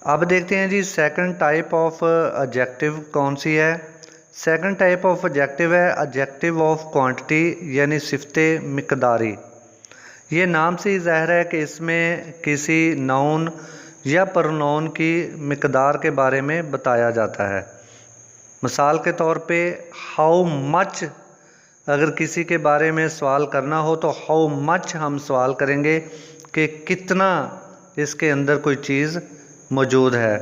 अब देखते हैं जी सेकंड टाइप ऑफ एडजेक्टिव कौन सी है। सेकंड टाइप ऑफ एडजेक्टिव है एडजेक्टिव ऑफ क्वांटिटी यानी सिफ़ते मिकदारी। ये नाम से ही ज़ाहिर है कि इसमें किसी नाउन या प्रोनाउन की मिकदार के बारे में बताया जाता है। मिसाल के तौर पे हाउ मच, अगर किसी के बारे में सवाल करना हो तो हाउ मच हम सवाल करेंगे कि कितना इसके अंदर कोई चीज़ मौजूद है।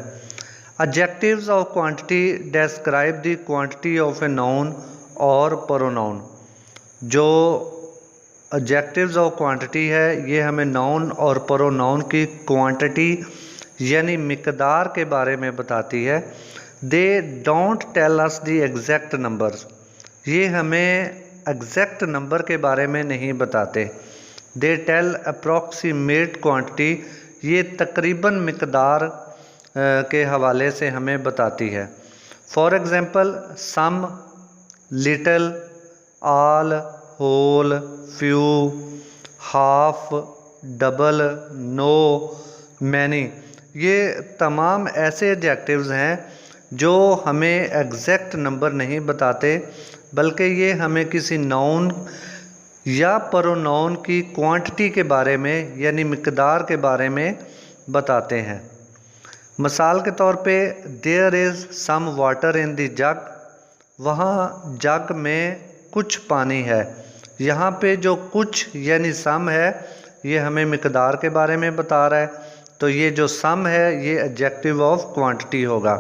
Adjectives of quantity describe the quantity of a noun और प्रोनाउन। जो एडजेक्टिव्स ऑफ क्वांटिटी है ये हमें नाउन और प्रोनाउन की क्वांटिटी यानी मिकदार के बारे में बताती है। They don't tell us the exact numbers, ये हमें एग्जैक्ट नंबर के बारे में नहीं बताते। दे टेल अप्रॉक्सीमेट क्वांटिटी, ये तकरीबन मिकदार के हवाले से हमें बताती है। For example some, little, all, whole, few, half, double, no, many, ये तमाम ऐसे एडजेक्टिव्स हैं जो हमें एग्जैक्ट नंबर नहीं बताते, बल्कि ये हमें किसी नाउन या प्रोनाउन की क्वांटिटी के बारे में यानी मिकदार के बारे में बताते हैं। मिसाल के तौर पे there is some water in the jug, वहाँ जग में कुछ पानी है। यहाँ पे जो कुछ यानी सम है ये हमें मिकदार के बारे में बता रहा है, तो ये जो सम है ये एडजेक्टिव ऑफ क्वांटिटी होगा।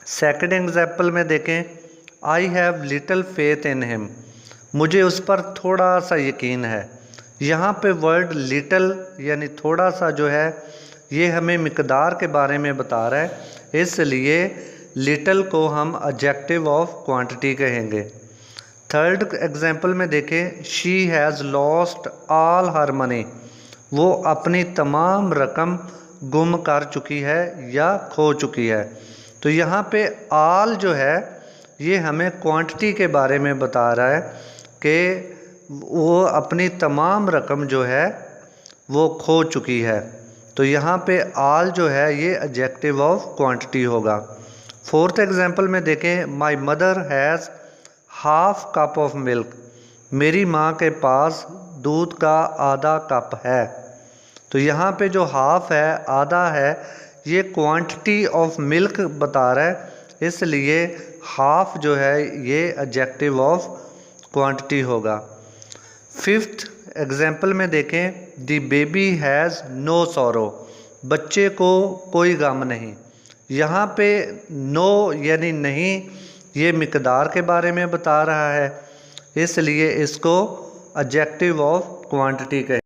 सेकंड एग्जाम्पल में देखें I have little faith in him, मुझे उस पर थोड़ा सा यकीन है। यहाँ पे वर्ड लिटिल यानी थोड़ा सा जो है ये हमें मिकदार के बारे में बता रहा है, इसलिए लिटिल को हम एडजेक्टिव ऑफ क्वांटिटी कहेंगे। थर्ड एग्जाम्पल में देखें she has lost all her money, वो अपनी तमाम रकम गुम कर चुकी है या खो चुकी है। तो यहाँ पे ऑल जो है ये हमें क्वांटिटी के बारे में बता रहा है कि वो अपनी तमाम रकम जो है वो खो चुकी है। तो यहाँ पे ऑल जो है ये एडजेक्टिव ऑफ क्वांटिटी होगा। फोर्थ एग्जांपल में देखें my mother has half cup of milk, मेरी माँ के पास दूध का आधा कप है। तो यहाँ पे जो हाफ है आधा है ये क्वांटिटी ऑफ मिल्क बता रहा है, इसलिए हाफ जो है ये एडजेक्टिव ऑफ क्वांटिटी होगा। फिफ्थ एग्जाम्पल में देखें the baby has no sorrow, बच्चे को कोई गम नहीं। यहाँ पे नो यानी नहीं ये मिकदार के बारे में बता रहा है, इसलिए इसको एडजेक्टिव ऑफ क्वांटिटी कहें।